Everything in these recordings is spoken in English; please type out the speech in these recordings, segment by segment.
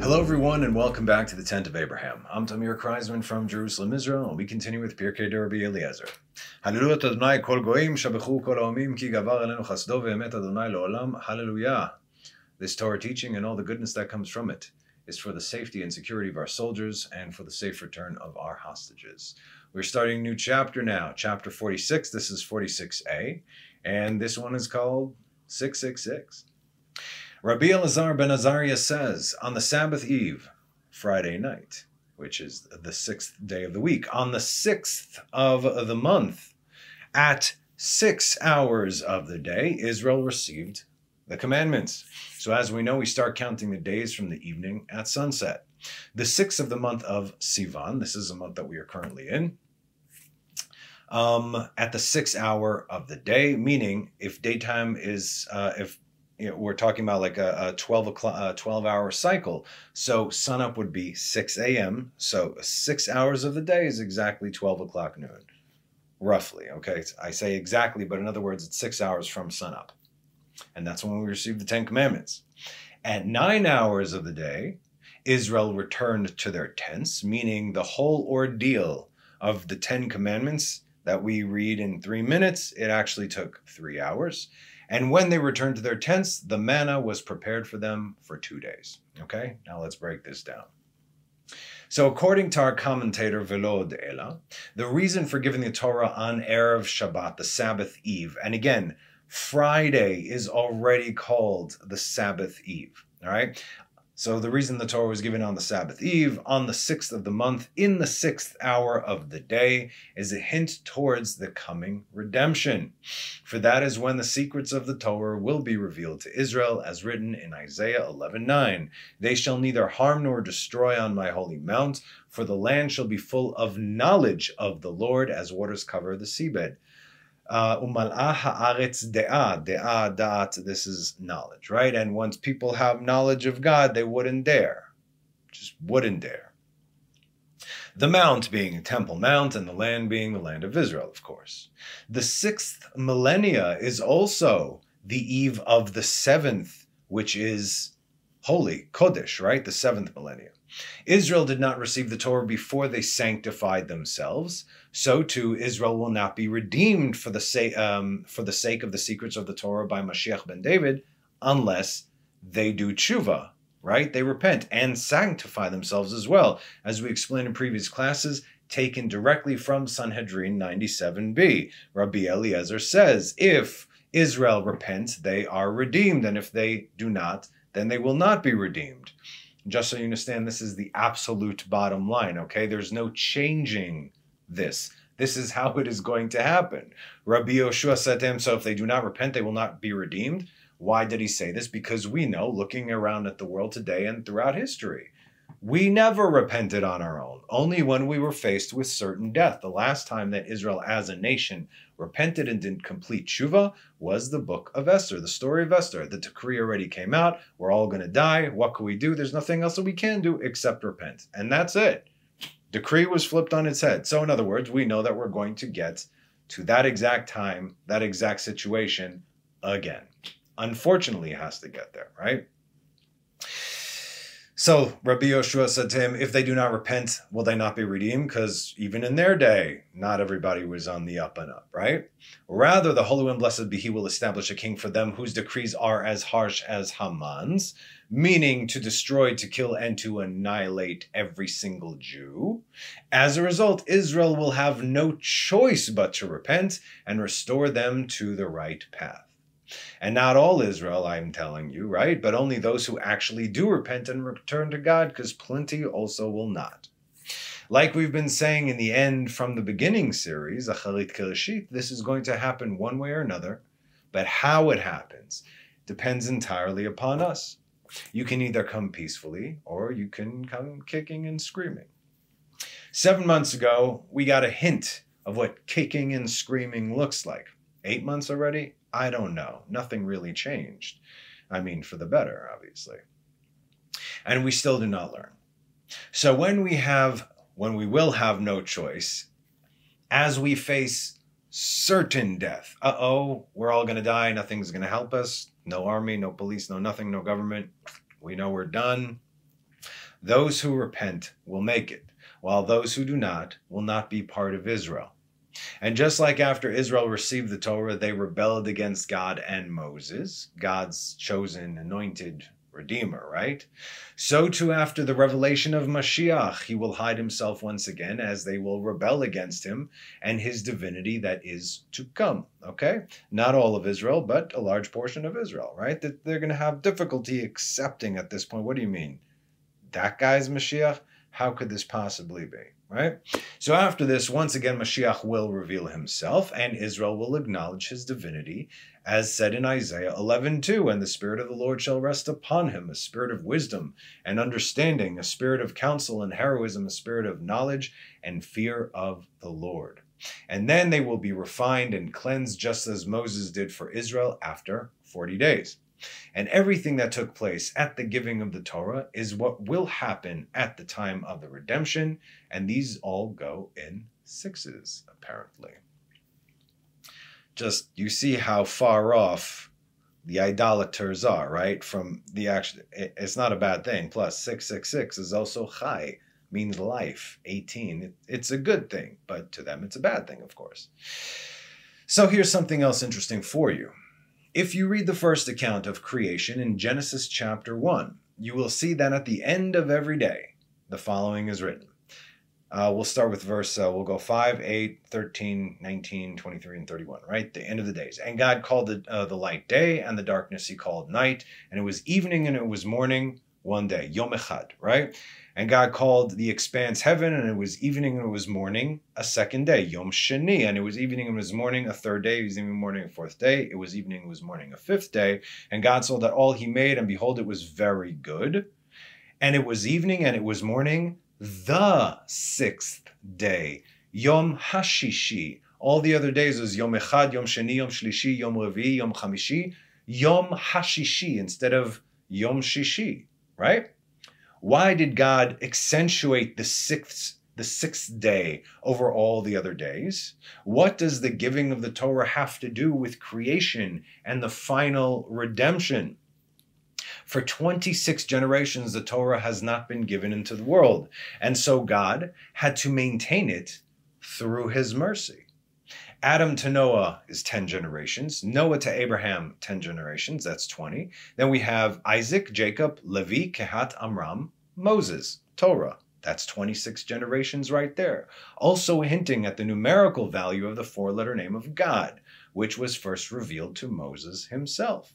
Hello everyone and welcome back to the Tent of Abraham. I'm Tamir Kreisman from Jerusalem, Israel, and we continue with Pirkei Rabbi Eliezer. Hallelujah Adonai kol goyim shabechu kol haomim ki gavar elenu chasdo ve'emet Adonai le'olam. Hallelujah. This Torah teaching and all the goodness that comes from it is for the safety and security of our soldiers and for the safe return of our hostages. We're starting a new chapter now, chapter 46. This is 46a, and this one is called 666. Rabbi Elazar ben Azariah says, on the Sabbath eve, Friday night, which is the 6th day of the week, on the 6th of the month, at 6 hours of the day, Israel received the commandments. So as we know, we start counting the days from the evening at sunset. The 6th of the month of Sivan, this is a month that we are currently in, at the 6th hour of the day, meaning if daytime is, we're talking about like a 12-hour cycle. So sunup would be 6 a.m. So 6 hours of the day is exactly 12 o'clock noon, roughly. Okay, I say exactly, but in other words, it's 6 hours from sunup. And that's when we received the 10 commandments. At 9 hours of the day, Israel returned to their tents, meaning the whole ordeal of the 10 commandments that we read in 3 minutes, it actually took 3 hours. And when they returned to their tents, the manna was prepared for them for 2 days. Okay, now let's break this down. So according to our commentator Velo de Ela, the reason for giving the Torah on Erev Shabbat, the Sabbath eve, and again, Friday is already called the Sabbath eve, all right? So the reason the Torah was given on the Sabbath eve, on the 6th of the month, in the 6th hour of the day, is a hint towards the coming redemption. For that is when the secrets of the Torah will be revealed to Israel, as written in Isaiah 11:9. They shall neither harm nor destroy on my holy mount, for the land shall be full of knowledge of the Lord as waters cover the seabed. Umal'ah ha'aretz da'at, this is knowledge, right? And once people have knowledge of God, they wouldn't dare. Just wouldn't dare. The mount being Temple Mount and the land being the land of Israel, of course. The 6th millennia is also the eve of the 7th, which is holy, Kodesh, right? The 7th millennium. Israel did not receive the Torah before they sanctified themselves. So too, Israel will not be redeemed for the sake of the secrets of the Torah by Mashiach ben David, unless they do tshuva, right? They repent and sanctify themselves as well, as we explained in previous classes, taken directly from Sanhedrin 97b. Rabbi Eliezer says, if Israel repents, they are redeemed, and if they do not, then they will not be redeemed. Just so you understand, this is the absolute bottom line, okay? There's no changing this. This is how it is going to happen. Rabbi Yoshua said to him, so if they do not repent, they will not be redeemed. Why did he say this? Because we know, looking around at the world today and throughout history, we never repented on our own, only when we were faced with certain death. The last time that Israel as a nation repented and did complete tshuva was the book of Esther, the story of Esther. The decree already came out. We're all going to die. What can we do? There's nothing else that we can do except repent. And that's it. Decree was flipped on its head. So in other words, we know that we're going to get to that exact time, that exact situation again. Unfortunately, it has to get there, right? So Rabbi Yoshua said to him, if they do not repent, will they not be redeemed? Because even in their day, not everybody was on the up and up, right? Rather, the Holy One, blessed be He, will establish a king for them whose decrees are as harsh as Haman's, meaning to destroy, to kill, and to annihilate every single Jew. As a result, Israel will have no choice but to repent and restore them to the right path. And not all Israel, I'm telling you, right? But only those who actually do repent and return to God, because plenty also will not. Like we've been saying in the end from the beginning series, Acharit Kereshit, this is going to happen one way or another, but how it happens depends entirely upon us. You can either come peacefully or you can come kicking and screaming. 7 months ago, we got a hint of what kicking and screaming looks like. 8 months already? I don't know. Nothing really changed. I mean, for the better, obviously. And we still do not learn. So when we will have no choice, as we face certain death, we're all going to die, nothing's going to help us, no army, no police, no nothing, no government, we know we're done. Those who repent will make it, while those who do not will not be part of Israel. And just like after Israel received the Torah, they rebelled against God and Moses, God's chosen, anointed Redeemer, right? So too after the revelation of Mashiach, he will hide himself once again, as they will rebel against him and his divinity that is to come, okay? Not all of Israel, but a large portion of Israel, right? That they're going to have difficulty accepting at this point. What do you mean? That guy's Mashiach? How could this possibly be? Right? So after this, once again, Mashiach will reveal himself, and Israel will acknowledge his divinity, as said in Isaiah 11:2, and the Spirit of the Lord shall rest upon him, a spirit of wisdom and understanding, a spirit of counsel and heroism, a spirit of knowledge and fear of the Lord. And then they will be refined and cleansed, just as Moses did for Israel after 40 days. And everything that took place at the giving of the Torah is what will happen at the time of the redemption, and these all go in sixes, apparently. Just, you see how far off the idolaters are, right? From the action. It's not a bad thing. Plus, 666 is also chai, means life. 18, it's a good thing, but to them it's a bad thing, of course. So here's something else interesting for you. If you read the first account of creation in Genesis chapter 1, you will see that at the end of every day, the following is written. We'll start with verse, we'll go 5, 8, 13, 19, 23, and 31, right? The end of the days. And God called the light day, and the darkness he called night, and it was evening and it was morning one day, Yom Echad, right? And God called the expanse heaven, and it was evening and it was morning a second day, Yom Sheni, and it was evening and it was morning a third day, it was evening morning a fourth day, it was evening and it was morning a fifth day. And God saw that all he made, and behold, it was very good. And it was evening and it was morning the sixth day, Yom Hashishi. All the other days was Yom Echad, Yom Sheni, Yom Shlishi, Yom Revi, Yom Chamishi, Yom Hashishi instead of Yom Shishi, right? Why did God accentuate the sixth day over all the other days? What does the giving of the Torah have to do with creation and the final redemption? For 26 generations, the Torah has not been given into the world, and so God had to maintain it through his mercy. Adam to Noah is 10 generations. Noah to Abraham, 10 generations. That's 20. Then we have Isaac, Jacob, Levi, Kehat, Amram, Moses, Torah. That's 26 generations right there. Also hinting at the numerical value of the four-letter name of God, which was first revealed to Moses himself.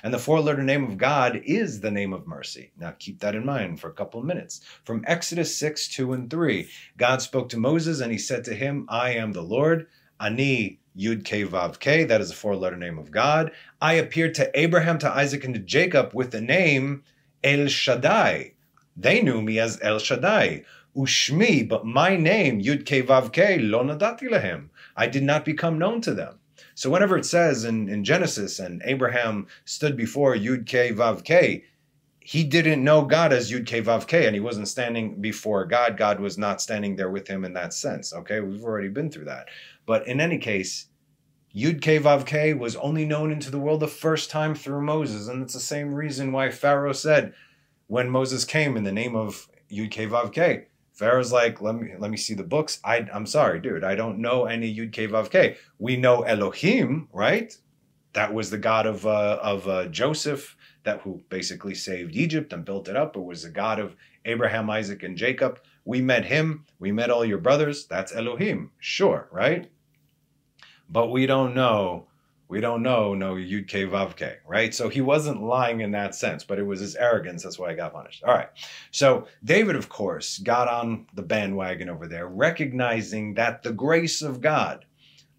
And the four-letter name of God is the name of mercy. Now keep that in mind for a couple of minutes. From Exodus 6, 2, and 3, God spoke to Moses and he said to him, I am the Lord. Ani Yud Ke Vav Ke, that is a four-letter name of God. I appeared to Abraham, to Isaac, and to Jacob with the name El Shaddai. They knew me as El Shaddai. Ushmi, but my name, Yud Ke Vav Ke, Lo Nadati Lehem. I did not become known to them. So whenever it says in Genesis, and Abraham stood before Yud Ke Vav Ke, he didn't know God as Yud Ke Vav Ke, and he wasn't standing before God. God was not standing there with him in that sense. Okay, we've already been through that. But in any case, Yud Ke Vav Ke was only known into the world the first time through Moses, and it's the same reason why Pharaoh said, when Moses came in the name of Yud Ke Vav Ke, Pharaoh's like, let me see the books. I'm sorry, dude, I don't know any Yud Ke Vav Ke. We know Elohim, right? That was the God of Joseph, who basically saved Egypt and built it up. It was the God of Abraham, Isaac, and Jacob. We met him. We met all your brothers. That's Elohim. Sure, right? But we don't know no Yud Ke Vav Ke, right? So he wasn't lying in that sense, but it was his arrogance. That's why he got punished. All right. So David, of course, got on the bandwagon over there, recognizing that the grace of God,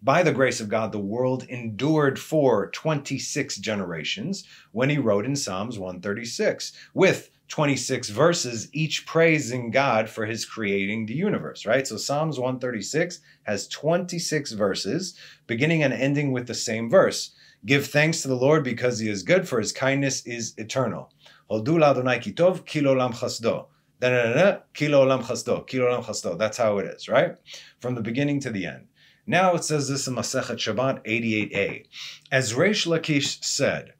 by the grace of God, the world endured for 26 generations when he wrote in Psalms 136, with 26 verses, each praising God for his creating the universe, right? So Psalms 136 has 26 verses, beginning and ending with the same verse. Give thanks to the Lord because he is good, for his kindness is eternal. Hodu l'Adonai ki tov, ki l'olam chasdo. Ki l'olam chasdo, ki l'olam chasdo. That's how it is, right? From the beginning to the end. Now it says this in Masechet Shabbat 88a. As Reish Lakish said,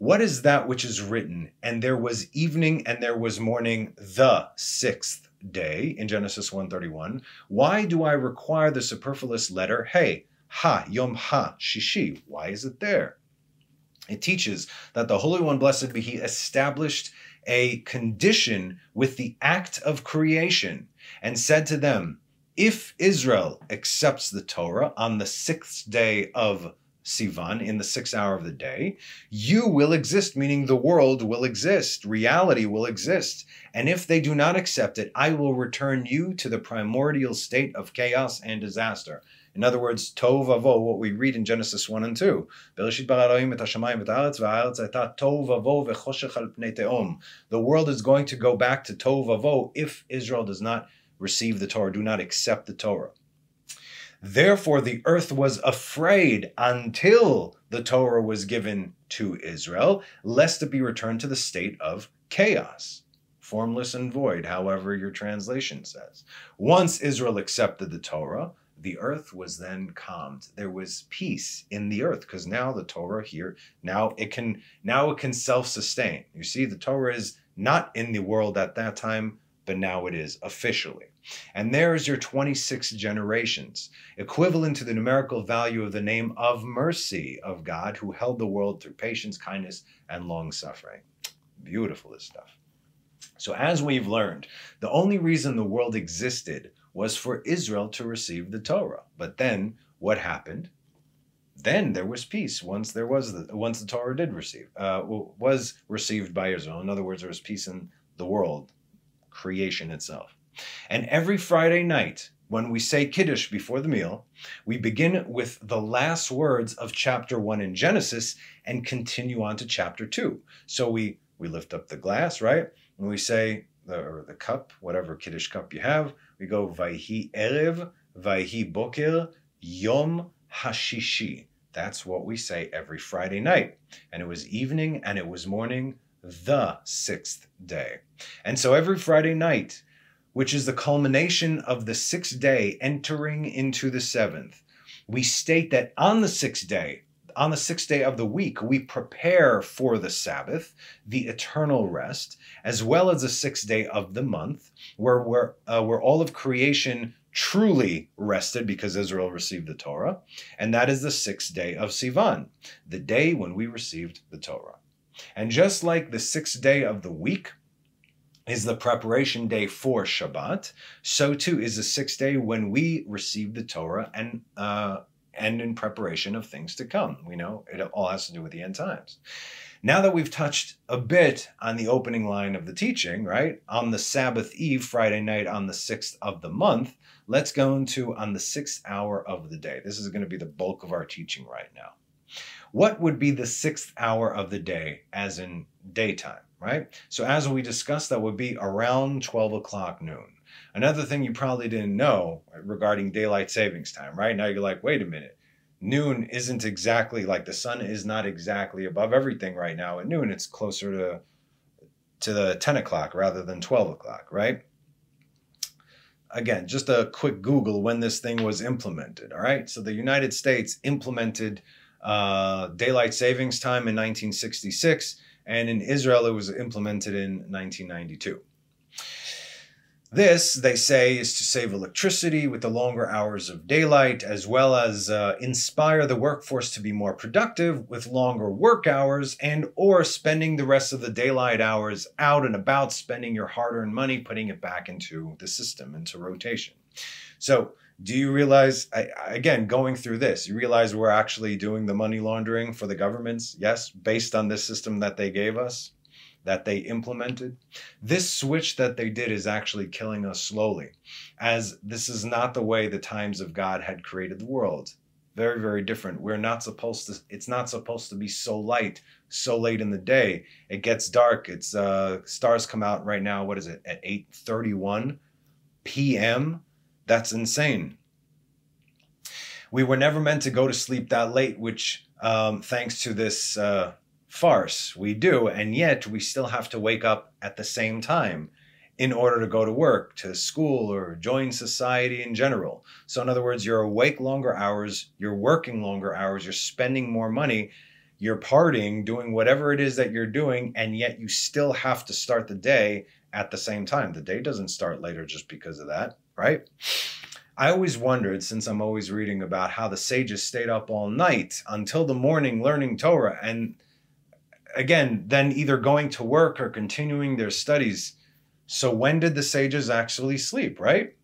What is that which is written? And there was evening and there was morning the sixth day in Genesis 1:31. Why do I require the superfluous letter hey, ha, yom ha, shishi? Why is it there? It teaches that the Holy One, blessed be He, established a condition with the act of creation and said to them, if Israel accepts the Torah on the sixth day of Sivan, in the 6th hour of the day, you will exist, meaning the world will exist, reality will exist. And if they do not accept it, I will return you to the primordial state of chaos and disaster. In other words, tohu vavo, what we read in Genesis 1 and 2. Bereshit bara Elohim et hashamayim v'et haaretz v'haaretz hayta tohu vavo v'choshech al pnei tehom. The world is going to go back to tohu vavo if Israel does not receive the Torah, do not accept the Torah. Therefore, the earth was afraid until the Torah was given to Israel, lest it be returned to the state of chaos. Formless and void, however your translation says. Once Israel accepted the Torah, the earth was then calmed. There was peace in the earth because now the Torah here, now it can self-sustain. You see, the Torah is not in the world at that time, but now it is officially. And there's your 26 generations, equivalent to the numerical value of the name of mercy of God, who held the world through patience, kindness, and long-suffering. Beautiful, this stuff. So as we've learned, the only reason the world existed was for Israel to receive the Torah. But then what happened? Then there was peace once the Torah was received by Israel. In other words, there was peace in the world, creation itself. And every Friday night, when we say Kiddush before the meal, we begin with the last words of chapter 1 in Genesis and continue on to chapter 2. So we lift up the glass, right? And we say, the cup, whatever Kiddush cup you have, we go Vayhi Erev, Vayhi Boker, Yom Hashishi. That's what we say every Friday night. And it was evening and it was morning, the 6th day. And so every Friday night, which is the culmination of the 6th day entering into the 7th, we state that on the 6th day of the week, we prepare for the Sabbath, the eternal rest, as well as the 6th day of the month, where all of creation truly rested because Israel received the Torah, and that is the 6th day of Sivan, the day when we received the Torah. And just like the 6th day of the week is the preparation day for Shabbat, so too is the 6th day when we receive the Torah and in preparation of things to come. We know it all has to do with the end times. Now that we've touched a bit on the opening line of the teaching, right, on the Sabbath Eve, Friday night on the 6th of the month, let's go into on the 6th hour of the day. This is going to be the bulk of our teaching right now. What would be the 6th hour of the day as in daytime, right? So as we discussed, that would be around 12 o'clock noon. Another thing you probably didn't know regarding daylight savings time, right? Now you're like, wait a minute. Noon isn't exactly, like the sun is not exactly above everything right now. At noon, it's closer to the 10 o'clock rather than 12 o'clock, right? Again, just a quick Google when this thing was implemented, all right? So the United States implemented daylight savings time in 1966, and in Israel, it was implemented in 1992. This, they say, is to save electricity with the longer hours of daylight, as well as inspire the workforce to be more productive with longer work hours and or spending the rest of the daylight hours out and about, spending your hard-earned money, putting it back into the system, into rotation. So do you realize, again, going through this, you realize we're actually doing the money laundering for the governments? Yes, based on this system that they gave us, that they implemented. This switch that they did is actually killing us slowly, as this is not the way the times of God had created the world. Very, very different. It's not supposed to be so light, so late in the day. It gets dark. It's stars come out right now, what is it, at 8:31 p.m.? That's insane. We were never meant to go to sleep that late, which thanks to this farce we do, and yet we still have to wake up at the same time in order to go to work, to school, or join society in general. So in other words, you're awake longer hours, you're working longer hours, you're spending more money, you're partying, doing whatever it is that you're doing, and yet you still have to start the day at the same time. The day doesn't start later just because of that, right? I always wondered, since I'm always reading about how the sages stayed up all night until the morning learning Torah, and again, then either going to work or continuing their studies. So when did the sages actually sleep, right?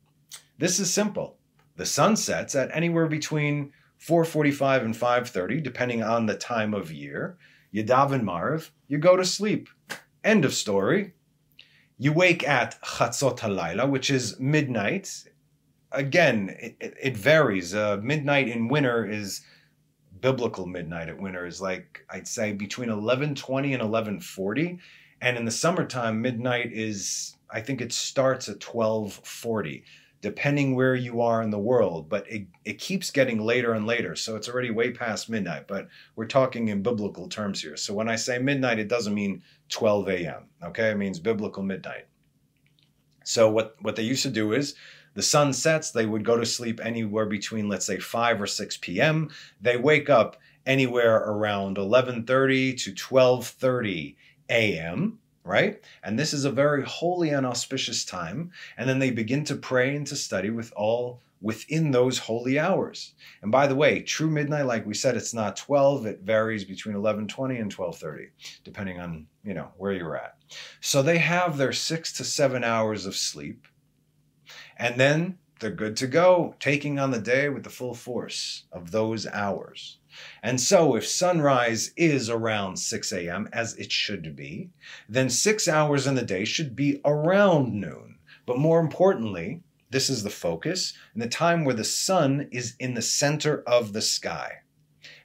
This is simple. The sun sets at anywhere between 4:45 and 5:30, depending on the time of year. You daven Mariv, you go to sleep. End of story. You wake at Chatzot HaLayla, which is midnight. Again, it varies. Midnight in winter is, biblical midnight at winter is like, I'd say between 11:20 and 11:40. And in the summertime, midnight is, I think it starts at 12:40, depending where you are in the world. But it keeps getting later and later. So it's already way past midnight. But we're talking in biblical terms here. So when I say midnight, it doesn't mean 12 a.m. Okay, it means biblical midnight. So what they used to do is, the sun sets, they would go to sleep anywhere between, let's say, 5 or 6 p.m. They wake up anywhere around 11:30 to 12:30 a.m., right? And this is a very holy and auspicious time. And then they begin to pray and to study within those holy hours. And by the way, true midnight, like we said, it's not 12. It varies between 11:20 and 12:30, depending on, where you're at. So they have their 6 to 7 hours of sleep. And then they're good to go, taking on the day with the full force of those hours. And so if sunrise is around 6 a.m., as it should be, then 6 hours in the day should be around noon. But more importantly, this is the focus, and the time where the sun is in the center of the sky.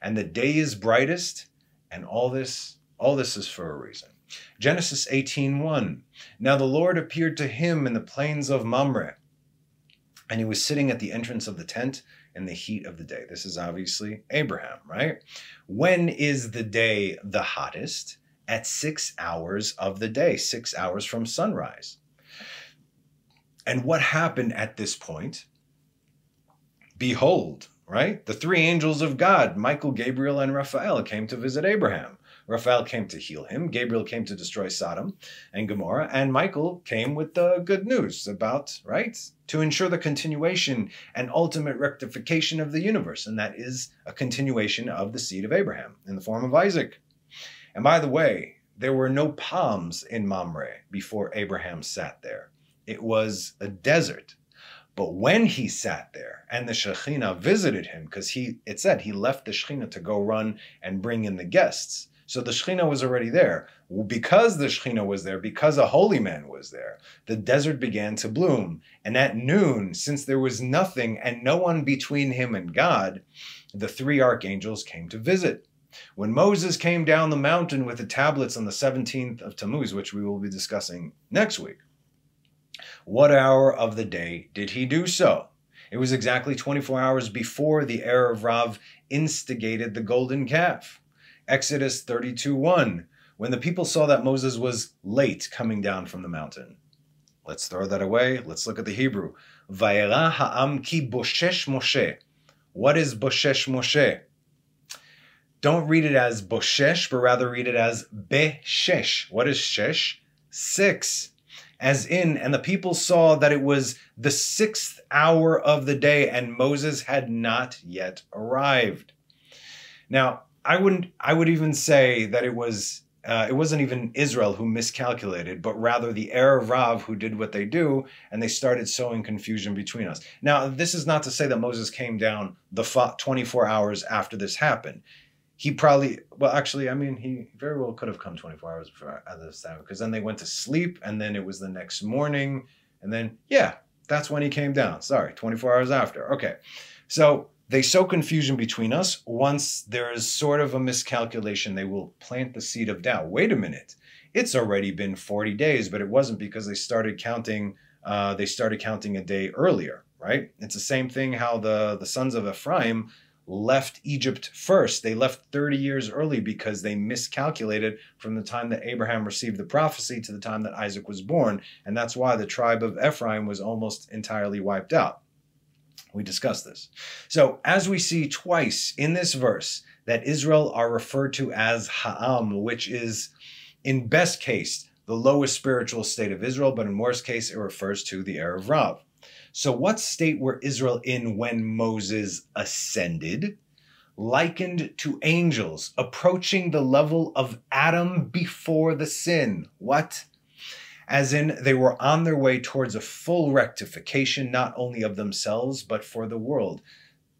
And the day is brightest, and all this is for a reason. Genesis 18:1. Now the Lord appeared to him in the plains of Mamre, and he was sitting at the entrance of the tent in the heat of the day. This is obviously Abraham, right? When is the day the hottest? At 6 hours of the day, 6 hours from sunrise. And what happened at this point? Behold, right? The three angels of God, Michael, Gabriel, and Raphael, came to visit Abraham. Raphael came to heal him. Gabriel came to destroy Sodom and Gomorrah. And Michael came with the good news about, right, to ensure the continuation and ultimate rectification of the universe. And that is a continuation of the seed of Abraham in the form of Isaac. And by the way, there were no palms in Mamre before Abraham sat there. It was a desert. But when he sat there and the Shekhinah visited him, because it said he left the Shekhinah to go run and bring in the guests. So the Shekhinah was already there. Because the Shekhinah was there, because a holy man was there, the desert began to bloom. And at noon, since there was nothing and no one between him and God, the three archangels came to visit. When Moses came down the mountain with the tablets on the 17th of Tammuz, which we will be discussing next week, what hour of the day did he do so? It was exactly 24 hours before the Erev Rav instigated the golden calf. Exodus 32:1, when the people saw that Moses was late coming down from the mountain. Let's throw that away. Let's look at the Hebrew. Vayera ha'am ki boshesh Moshe. What is boshesh Moshe? Don't read it as boshesh, but rather read it as beshesh. What is shesh? 6. As in, and the people saw that it was the 6th hour of the day, and Moses had not yet arrived. Now, I would even say that it wasn't even Israel who miscalculated, but rather the Erev Rav who did what they do, and they started sowing confusion between us. Now, this is not to say that Moses came down the 24 hours after this happened. He probably, he very well could have come 24 hours before at this time, because then they went to sleep, and then it was the next morning, and then, that's when he came down. Sorry, 24 hours after. Okay, so they sow confusion between us. Once there is sort of a miscalculation, they will plant the seed of doubt. Wait a minute, it's already been 40 days, but it wasn't because they started counting a day earlier, right? It's the same thing how the sons of Ephraim left Egypt first. They left 30 years early because they miscalculated from the time that Abraham received the prophecy to the time that Isaac was born. And that's why the tribe of Ephraim was almost entirely wiped out. We discussed this. So as we see twice in this verse that Israel are referred to as Ha'am, which is in best case the lowest spiritual state of Israel, but in worst case it refers to the Erev Rav. So what state were Israel in when Moses ascended? Likened to angels approaching the level of Adam before the sin. What? As in, they were on their way towards a full rectification, not only of themselves, but for the world.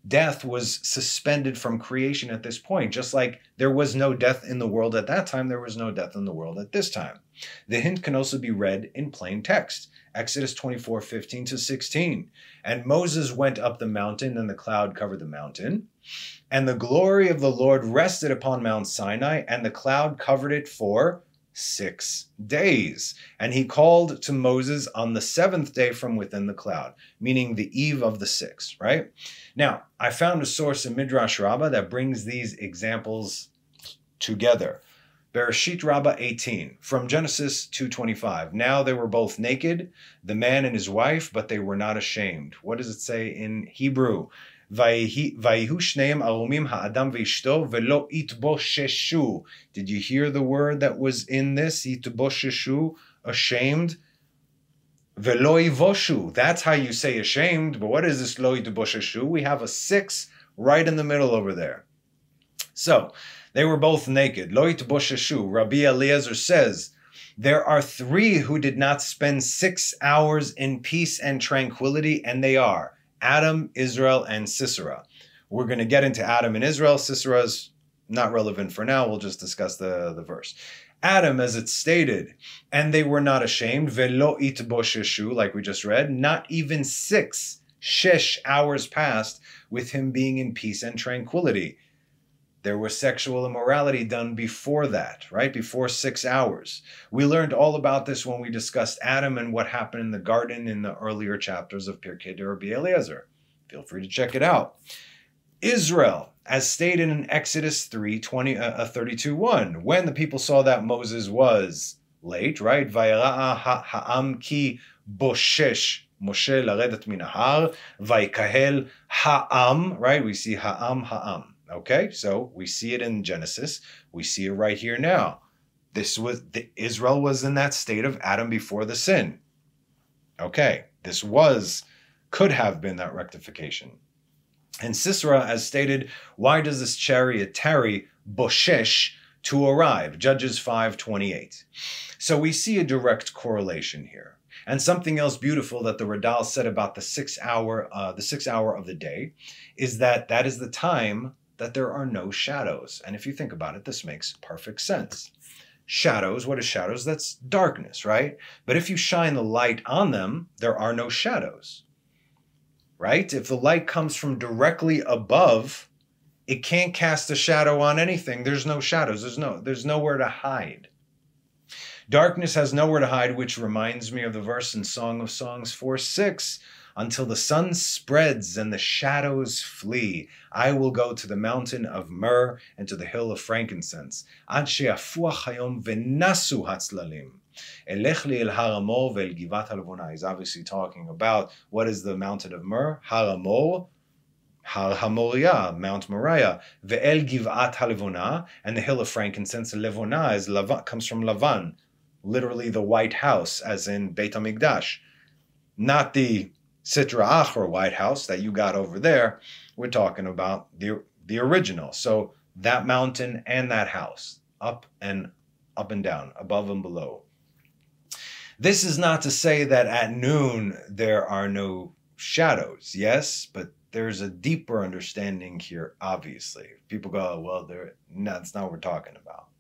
Death was suspended from creation at this point. Just like there was no death in the world at that time, there was no death in the world at this time. The hint can also be read in plain text. Exodus 24:15-16. And Moses went up the mountain, and the cloud covered the mountain. And the glory of the Lord rested upon Mount Sinai, and the cloud covered it for 6 days. And he called to Moses on the 7th day from within the cloud, meaning the eve of the 6th, right? Now, I found a source in Midrash Rabbah that brings these examples together. Bereshit Rabbah 18, from Genesis 2:25. Now they were both naked, the man and his wife, but they were not ashamed. What does it say in Hebrew? Vayihu shneim arumim ha'adam ve'ishto ve'lo itbosheshu. Did you hear the word that was in this? Itbosheshu, ashamed. Ve'lo ivoshu. That's how you say ashamed. But what is this lo itbosheshu? We have a 6 right in the middle over there. So, they were both naked. Lo itbosheshu. Rabbi Eliezer says, there are 3 who did not spend 6 hours in peace and tranquility, and they are Adam, Israel, and Sisera. We're going to get into Adam and Israel. Sisera is not relevant for now. We'll just discuss the verse. Adam, as it's stated, and they were not ashamed, velo itbosheshu, like we just read, not even 6 hours passed with him being in peace and tranquility. There was sexual immorality done before that, right? Before 6 hours. We learned all about this when we discussed Adam and what happened in the garden in the earlier chapters of Pirkei de Rabbi Eliezer. Feel free to check it out. Israel, as stated in Exodus 32:1, when the people saw that Moses was late, right? Vayera'a ha'am ki boshesh Moshe laredet min ha'ar, vayikahel ha'am, right? We see ha'am. Okay, so we see it in Genesis. We see it right here now. Israel was in that state of Adam before the sin. Okay, this could have been that rectification. And Sisera, as stated, why does this chariot tarry boshesh to arrive? Judges 5:28. So we see a direct correlation here. And something else beautiful that the Radal said about the 6 hour of the day is that is the time that there are no shadows. And if you think about it, this makes perfect sense. Shadows, what is shadows? That's darkness, right? But if you shine the light on them, there are no shadows, right? If the light comes from directly above, it can't cast a shadow on anything. There's no shadows. There's nowhere to hide. Darkness has nowhere to hide, which reminds me of the verse in Song of Songs 4:6. Until the sun spreads and the shadows flee, I will go to the mountain of myrrh and to the hill of frankincense. Ad she'afuach hayom v'nasu hatzlalim. Elech li el har Hamor ve'el givat halevona. He's obviously talking about what is the mountain of myrrh, Har Hamor, Har Hamoria, Mount Moriah, ve'el givat halevona, and the hill of frankincense. Levona comes from Lavan, literally the White House, as in Beit HaMikdash, not the Sitra Achra White House that you got over there. We're talking about the original. So that mountain and that house, up and down, above and below. This is not to say that at noon there are no shadows. Yes, but there's a deeper understanding here, obviously. People go, well, that's not what we're talking about.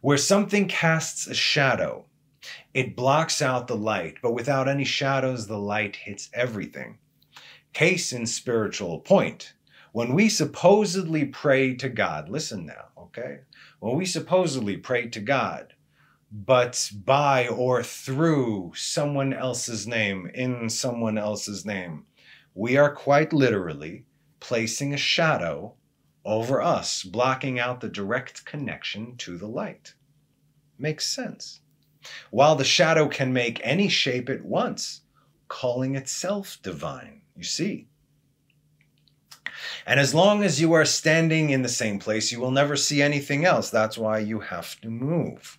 Where something casts a shadow, it blocks out the light, but without any shadows, the light hits everything. Case in spiritual point. When we supposedly pray to God, listen now, okay? When we supposedly pray to God, but by or through someone else's name, in someone else's name, we are quite literally placing a shadow over us, blocking out the direct connection to the light. Makes sense. While the shadow can make any shape it wants, calling itself divine. You see, And as long as you are standing in the same place, you will never see anything else. That's why you have to move.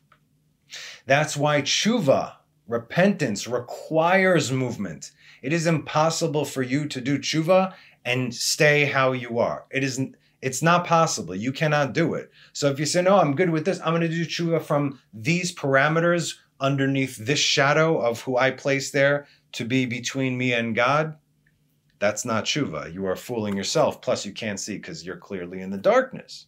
That's why tshuva, repentance, requires movement. It is impossible for you to do tshuva and stay how you are. It's not possible. You cannot do it. So if you say, no, I'm good with this, I'm going to do tshuva from these parameters underneath this shadow of who I place there to be between me and God, that's not tshuva. You are fooling yourself. Plus, you can't see because you're clearly in the darkness.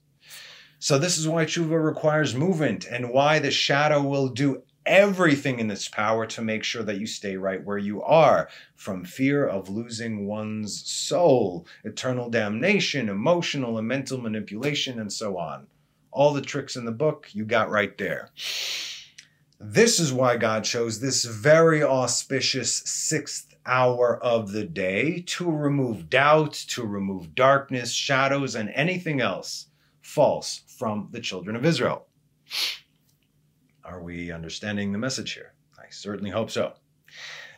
So this is why tshuva requires movement and why the shadow will do everything in its power to make sure that you stay right where you are, from fear of losing one's soul, eternal damnation, emotional and mental manipulation, and so on. All the tricks in the book you got right there. This is why God chose this very auspicious 6th hour of the day to remove doubt, to remove darkness, shadows, and anything else false from the children of Israel. Are we understanding the message here? I certainly hope so.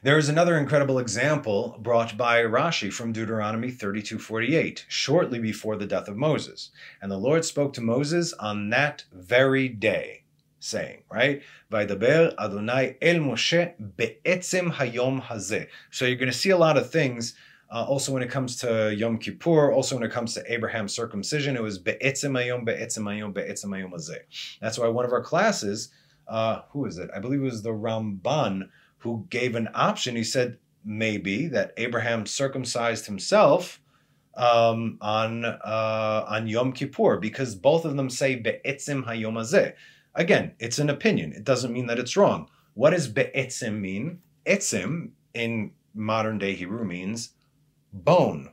There is another incredible example brought by Rashi from Deuteronomy 32:48, shortly before the death of Moses. And the Lord spoke to Moses on that very day, saying, right? Vaydaber Adonai el Moshe be'etzem hayom hazeh. So you're going to see a lot of things. Also when it comes to Yom Kippur, also when it comes to Abraham's circumcision, it was be'etzem hayom, be'etzem hayom, be'etzem hayom hazeh. That's why one of our classes, who is it? I believe it was the Ramban who gave an option. He said maybe that Abraham circumcised himself on Yom Kippur, because both of them say be'etzem hayom hazeh. Again, it's an opinion. It doesn't mean that it's wrong. What does be'etzem mean? Etzem in modern day Hebrew means bone.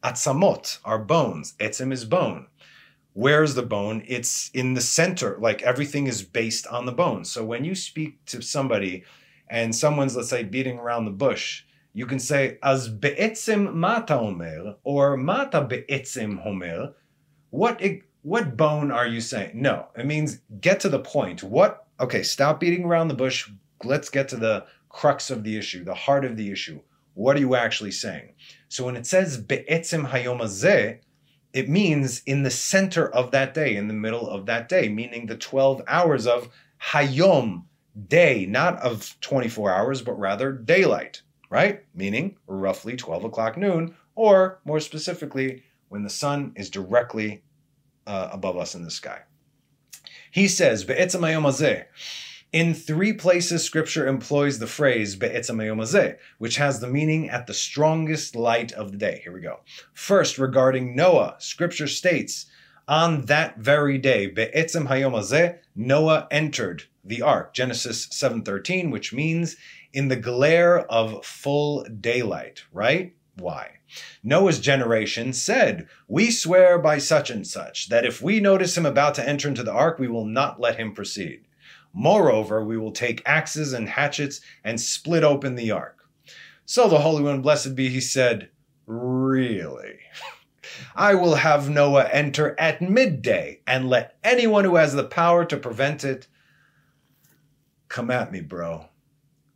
Atzamot are bones. Etzem is bone. Where's the bone? It's in the center. Like everything is based on the bone. So when you speak to somebody and someone's, let's say, beating around the bush, you can say, Az be'etzem mata omer, or mata be'etzem homer. What bone are you saying? No, it means get to the point. What? Okay, stop beating around the bush. Let's get to the crux of the issue, the heart of the issue. What are you actually saying? So when it says be'etzem hayom hazeh, it means in the center of that day, in the middle of that day, meaning the 12 hours of hayom, day, not of 24 hours, but rather daylight, right? Meaning roughly 12 o'clock noon, or more specifically, when the sun is directly above us in the sky. He says, be'etzem hayom hazeh. In 3 places, Scripture employs the phrase be'etzem hayom hazeh, which has the meaning at the strongest light of the day. Here we go. First, regarding Noah, Scripture states, on that very day, be'etzem hayom hazeh, Noah entered the ark. Genesis 7:13, which means in the glare of full daylight, right? Why? Noah's generation said, we swear by such and such, that if we notice him about to enter into the ark, we will not let him proceed. Moreover, we will take axes and hatchets and split open the ark. So the Holy One, blessed be he, said, really? I will have Noah enter at midday, and let anyone who has the power to prevent it come at me, bro.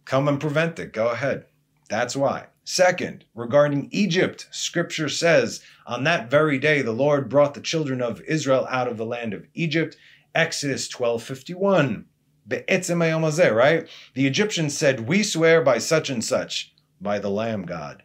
Come and prevent it. Go ahead. That's why. Second, regarding Egypt, Scripture says, on that very day the Lord brought the children of Israel out of the land of Egypt. Exodus 12:51. Be'etzem hayom hazeh, right? The Egyptians said, we swear by such and such, by the Lamb God,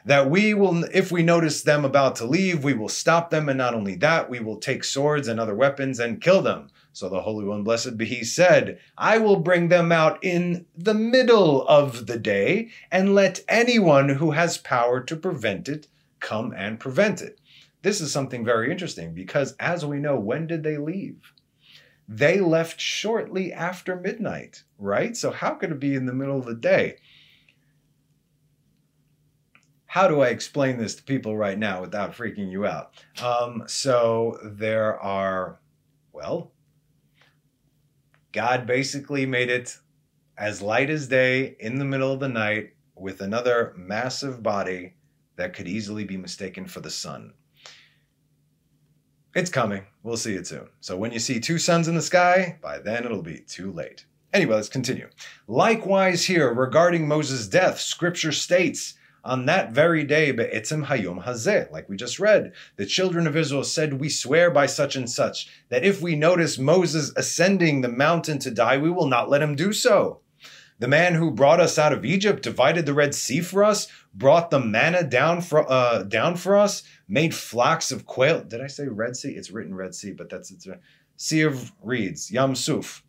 that we will, if we notice them about to leave, we will stop them, and not only that, we will take swords and other weapons and kill them. So the Holy One, blessed be he, said, I will bring them out in the middle of the day, and let anyone who has power to prevent it come and prevent it. This is something very interesting, because as we know, when did they leave? They left shortly after midnight, right? So how could it be in the middle of the day? How do I explain this to people right now without freaking you out? So there are, well, God basically made it as light as day in the middle of the night with another massive body that could easily be mistaken for the sun. It's coming. We'll see it soon. So when you see 2 suns in the sky, by then it'll be too late. Anyway, let's continue. Likewise here, regarding Moses' death, Scripture states, On that very day, be'etzem hayom hazeh, like we just read, the children of Israel said, we swear by such and such, that if we notice Moses ascending the mountain to die, we will not let him do so. The man who brought us out of Egypt divided the Red Sea for us, brought the manna down for us, made flocks of quail. Did I say Red Sea? It's written Red Sea, but it's a Sea of Reeds, Yam Suf.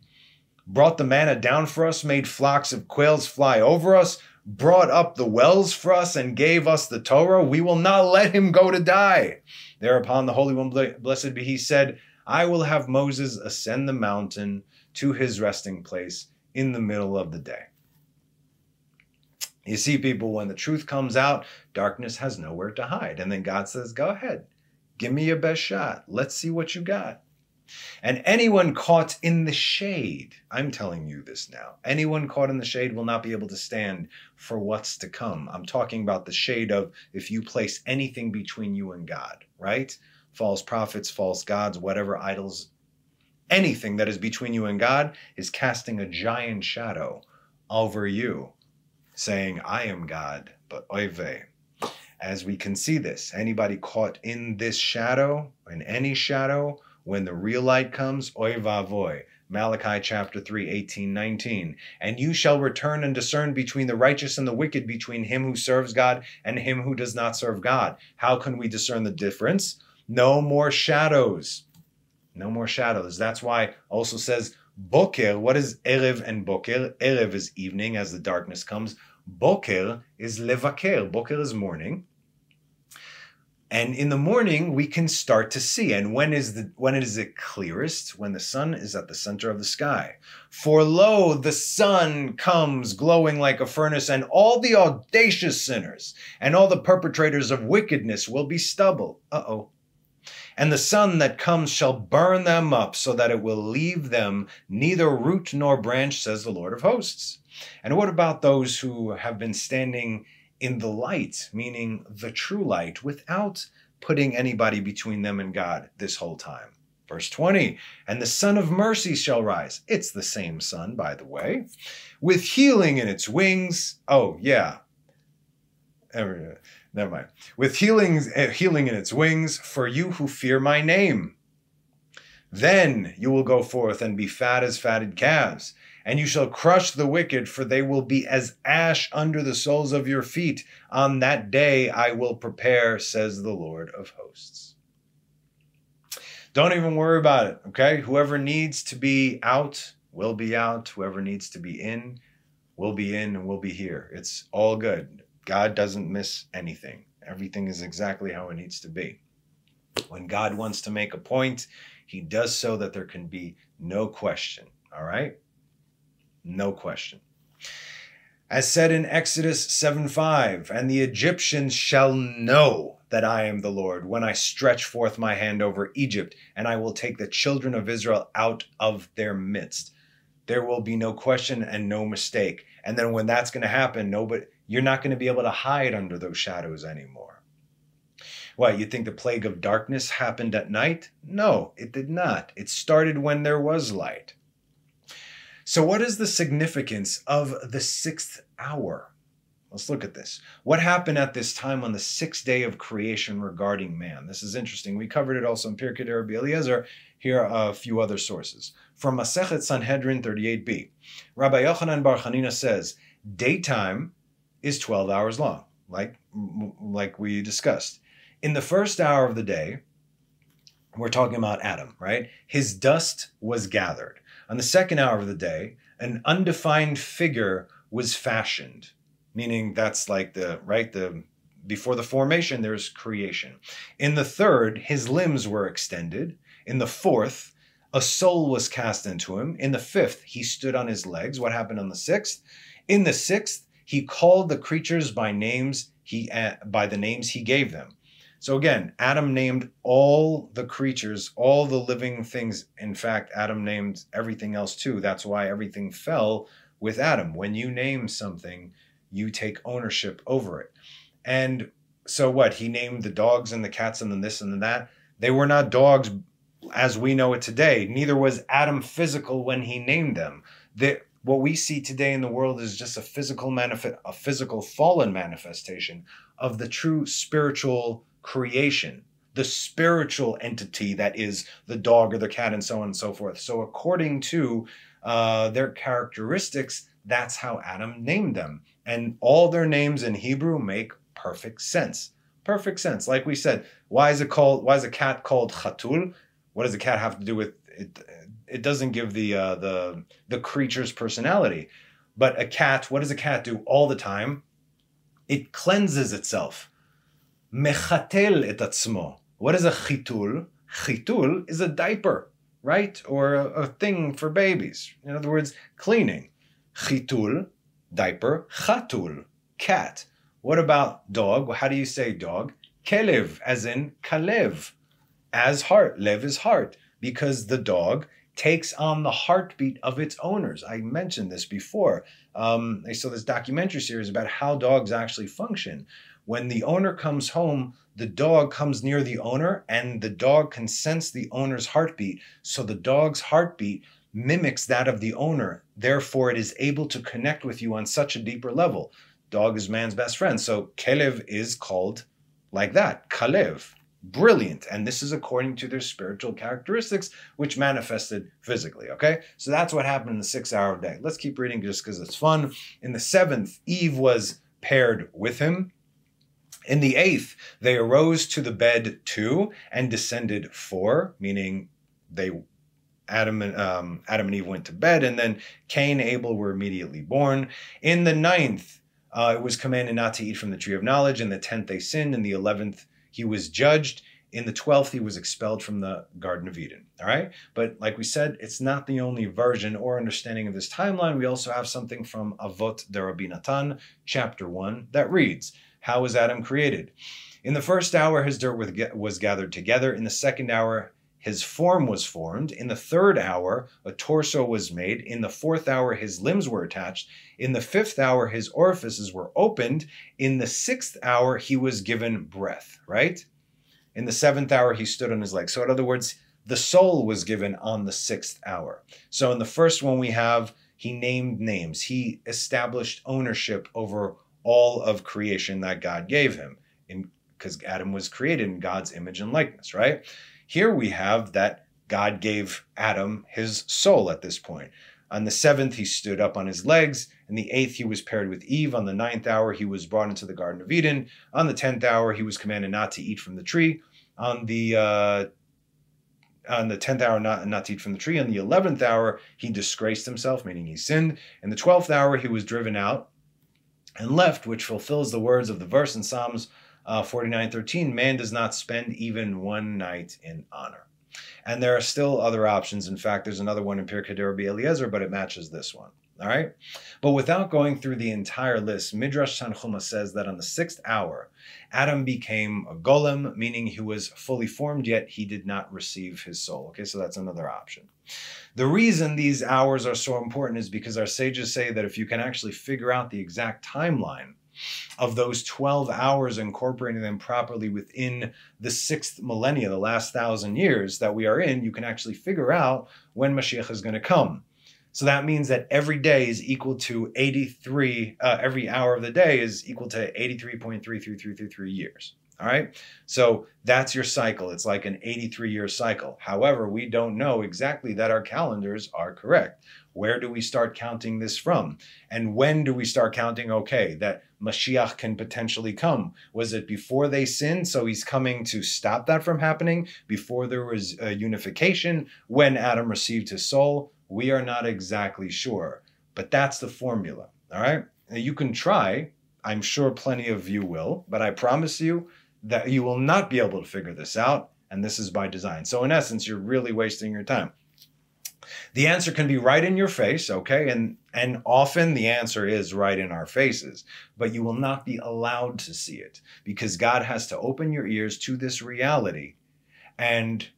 Brought the manna down for us, made flocks of quails fly over us, brought up the wells for us, and gave us the Torah. We will not let him go to die. Thereupon the Holy One, blessed be he, said, I will have Moses ascend the mountain to his resting place in the middle of the day. You see, people, when the truth comes out, darkness has nowhere to hide. And then God says, go ahead, give me your best shot. Let's see what you got. And anyone caught in the shade, I'm telling you this now, anyone caught in the shade will not be able to stand for what's to come. I'm talking about the shade of if you place anything between you and God, right? False prophets, false gods, whatever idols, anything that is between you and God is casting a giant shadow over you, saying, I am God, but oive. As we can see this, anybody caught in this shadow, in any shadow, when the real light comes, oy vavoy. Malachi chapter 3, 18, 19. And you shall return and discern between the righteous and the wicked, between him who serves God and him who does not serve God. How can we discern the difference? No more shadows. No more shadows. That's why also says boker. What is erev and boker? Erev is evening as the darkness comes. Boker is levaker. Boker is morning. And in the morning, we can start to see. And when is it clearest? When the sun is at the center of the sky. For lo, the sun comes glowing like a furnace, and all the audacious sinners and all the perpetrators of wickedness will be stubble. Uh-oh. And the sun that comes shall burn them up, so that it will leave them neither root nor branch, says the Lord of hosts. And what about those who have been standing in the light, meaning the true light, without putting anybody between them and God this whole time? Verse 20, and the Son of Mercy shall rise. It's the same sun, by the way, with healing in its wings. Oh, yeah. Never mind. With healing in its wings for you who fear my name. Then you will go forth and be fat as fatted calves, and you shall crush the wicked, for they will be as ash under the soles of your feet. On that day I will prepare, says the Lord of hosts. Don't even worry about it, okay? Whoever needs to be out will be out. Whoever needs to be in will be in and will be here. It's all good. God doesn't miss anything. Everything is exactly how it needs to be. When God wants to make a point, he does so that there can be no question, all right? No question. As said in Exodus 7:5, and the Egyptians shall know that I am the Lord when I stretch forth my hand over Egypt, and I will take the children of Israel out of their midst. There will be no question and no mistake. And then when that's going to happen, you're not going to be able to hide under those shadows anymore. What, you think the plague of darkness happened at night? No, it did not. It started when there was light. So what is the significance of the 6th hour? Let's look at this. What happened at this time on the 6th day of creation regarding man? This is interesting. We covered it also in Pirkei Rabbi Eliezer. Here are a few other sources. From Masechet Sanhedrin 38b, Rabbi Yochanan Bar Chanina says, daytime is 12 hours long, like we discussed. In the first hour of the day, we're talking about Adam, right? His dust was gathered. On the second hour of the day, an undefined figure was fashioned, meaning that's like before the formation, there's creation. In the third, his limbs were extended. In the fourth, a soul was cast into him. In the fifth, he stood on his legs. What happened on the sixth? In the sixth, he called the creatures by the names he gave them. So again, Adam named all the creatures, all the living things. In fact, Adam named everything else too. That's why everything fell with Adam. When you name something, you take ownership over it. And so what? He named the dogs and the cats and the this and the that. They were not dogs as we know it today. Neither was Adam physical when he named them. what we see today in the world is just a physical fallen manifestation of the true spiritual creation, the spiritual entity that is the dog or the cat and so on and so forth. So according to their characteristics, that's how Adam named them. And all their names in Hebrew make perfect sense. Perfect sense. Like we said, why is a cat called Chatul? What does a cat have to do with it? It doesn't give the creature's personality. But a cat, what does a cat do all the time? It cleanses itself. Mechatel et atzmo. What is a chitul? Chitul is a diaper, right? Or a thing for babies. In other words, cleaning. Chitul, diaper. Chatul, cat. What about dog? Well, how do you say dog? Kelev, as in kalev, as heart. Lev is heart, because the dog takes on the heartbeat of its owners. I mentioned this before. I saw this documentary series about how dogs actually function. When the owner comes home, the dog comes near the owner, and the dog can sense the owner's heartbeat. So the dog's heartbeat mimics that of the owner. Therefore, it is able to connect with you on such a deeper level. Dog is man's best friend. So Kelev is called like that, Kalev. Brilliant. And this is according to their spiritual characteristics, which manifested physically. Okay. So that's what happened in the 6-hour day. Let's keep reading just because it's fun. In the 7th, Eve was paired with him. In the 8th, they arose to the bed 2 and descended 4, meaning Adam and Eve went to bed, and then Cain and Abel were immediately born. In the 9th, it was commanded not to eat from the tree of knowledge. In the 10th, they sinned. In the 11th, he was judged. In the 12th, he was expelled from the Garden of Eden. All right? But like we said, it's not the only version or understanding of this timeline. We also have something from Avot de Rabbi Natan, chapter 1, that reads, how was Adam created? In the first hour, his dirt was gathered together. In the second hour, his form was formed. In the third hour, a torso was made. In the fourth hour, his limbs were attached. In the fifth hour, his orifices were opened. In the sixth hour, he was given breath, right? In the seventh hour, he stood on his legs. So in other words, the soul was given on the sixth hour. So in the first one we have, he named names. He established ownership over all of creation that God gave him, because Adam was created in God's image and likeness, right? Here we have that God gave Adam his soul at this point. On the 7th, he stood up on his legs. In the 8th, he was paired with Eve. On the 9th hour, he was brought into the Garden of Eden. On the 10th hour, he was commanded not to eat from the tree. On the 10th hour, not to eat from the tree. On the 11th hour, he disgraced himself, meaning he sinned. In the 12th hour, he was driven out and left, which fulfills the words of the verse in Psalms 49:13, man does not spend even one night in honor. And there are still other options. In fact, there's another one in Pirkei Rabbi Eliezer, but it matches this one. All right? But without going through the entire list, Midrash Tanchuma says that on the 6th hour, Adam became a golem, meaning he was fully formed, yet he did not receive his soul. Okay, so that's another option. The reason these hours are so important is because our sages say that if you can actually figure out the exact timeline of those 12 hours, incorporating them properly within the 6th millennia, the last 1,000 years that we are in, you can actually figure out when Mashiach is going to come. So that means that every day is equal to 83, every hour of the day is equal to 83.33333 years. All right. So that's your cycle. It's like an 83-year cycle. However, we don't know exactly that our calendars are correct. Where do we start counting this from? And when do we start counting, okay, that Mashiach can potentially come? Was it before they sinned, so he's coming to stop that from happening? Before there was a unification? When Adam received his soul? We are not exactly sure. But that's the formula, all right? Now you can try. I'm sure plenty of you will. But I promise you that you will not be able to figure this out. And this is by design. So in essence, you're really wasting your time. The answer can be right in your face, okay? And often the answer is right in our faces, but you will not be allowed to see it because God has to open your ears to this reality, and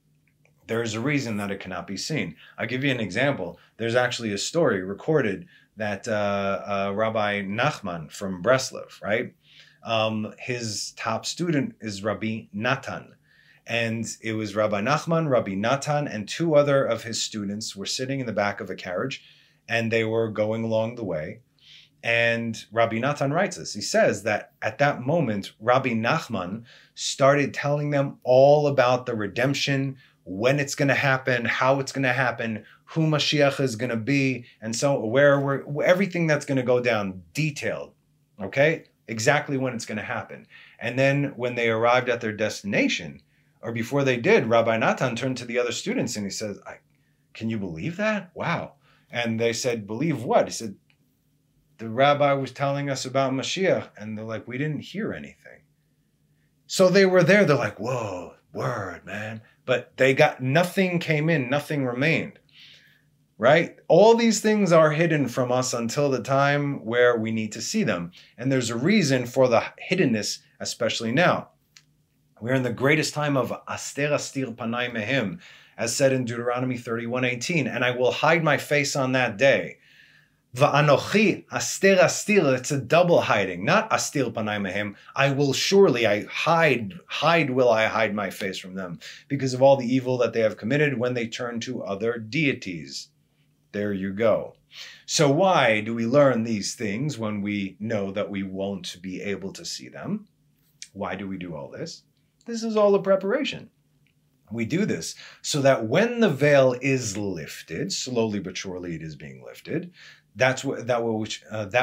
there's a reason that it cannot be seen. I'll give you an example. There's actually a story recorded that Rabbi Nachman from Breslov, right? His top student is Rabbi Natan. And it was Rabbi Nachman, Rabbi Natan, and 2 other of his students were sitting in the back of a carriage. and they were going along the way. And Rabbi Natan writes this. He says that at that moment, Rabbi Nachman started telling them all about the redemption, when it's going to happen, how it's going to happen, who Mashiach is going to be, and so everything that's going to go down, detailed, okay? Exactly when it's going to happen. And then when they arrived at their destination, or before they did, Rabbi Natan turned to the other students and he says, can you believe that? Wow. And they said, believe what? He said, the rabbi was telling us about Mashiach. And they're like, we didn't hear anything. So they were there. They're like, whoa, word, man. But they got, nothing came in, nothing remained. Right? All these things are hidden from us until the time where we need to see them. And there's a reason for the hiddenness, especially now. We're in the greatest time of Aster Astir Panai Mehim, as said in Deuteronomy 31:18, and I will hide my face on that day. Va'anochi Aster Astir, it's a double hiding, not Astir Panai Mehim. I will surely, will I hide my face from them, because of all the evil that they have committed when they turn to other deities. There you go. So why do we learn these things when we know that we won't be able to see them? Why do we do all this? This is all a preparation. We do this so that when the veil is lifted, slowly but surely it is being lifted, that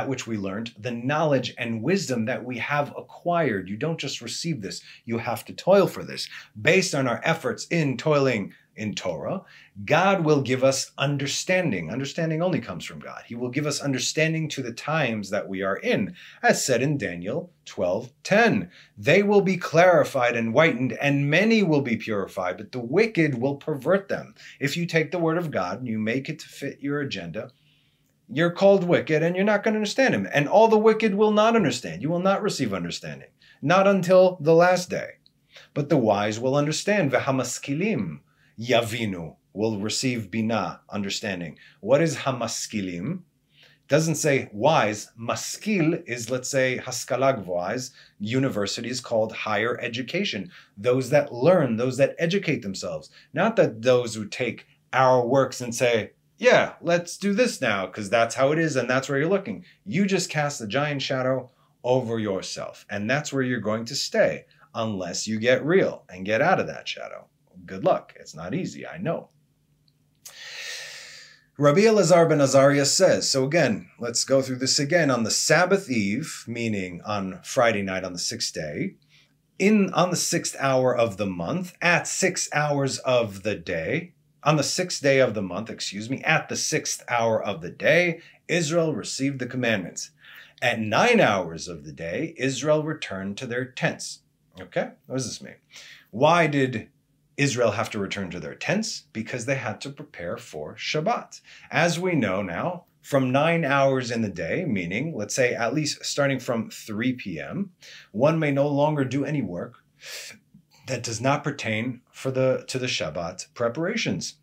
which we learned, the knowledge and wisdom that we have acquired. You don't just receive this, you have to toil for this. Based on our efforts in toiling in Torah, God will give us understanding. Understanding only comes from God. He will give us understanding to the times that we are in, as said in Daniel 12:10. They will be clarified and whitened, and many will be purified, but the wicked will pervert them. If you take the word of God and you make it to fit your agenda, you're called wicked and you're not going to understand him. And all the wicked will not understand. You will not receive understanding. Not until the last day. But the wise will understand. V'hamaskilim yavinu, will receive binah, understanding. What is hamaskilim? It doesn't say wise. Maskil is, let's say, haskalah gvoaz. University is called higher education. Those that learn, those that educate themselves. Not that those who take our works and say, yeah, let's do this now, because that's how it is and that's where you're looking. You just cast a giant shadow over yourself, and that's where you're going to stay, unless you get real and get out of that shadow. Good luck. It's not easy, I know. Rabbi Elazar ben Azariah says, so again, let's go through this again. On the Sabbath eve, meaning on Friday night on the sixth day, on the 6th hour of the month, at 6 hours of the day, on the 6th day of the month, at the 6th hour of the day, Israel received the commandments. At 9 hours of the day, Israel returned to their tents. Okay, what does this mean? Why did Israel have to return to their tents? Because they had to prepare for Shabbat. As we know now, from 9 hours in the day, meaning, let's say at least starting from 3 p.m., one may no longer do any work that does not pertain to the Shabbat preparations.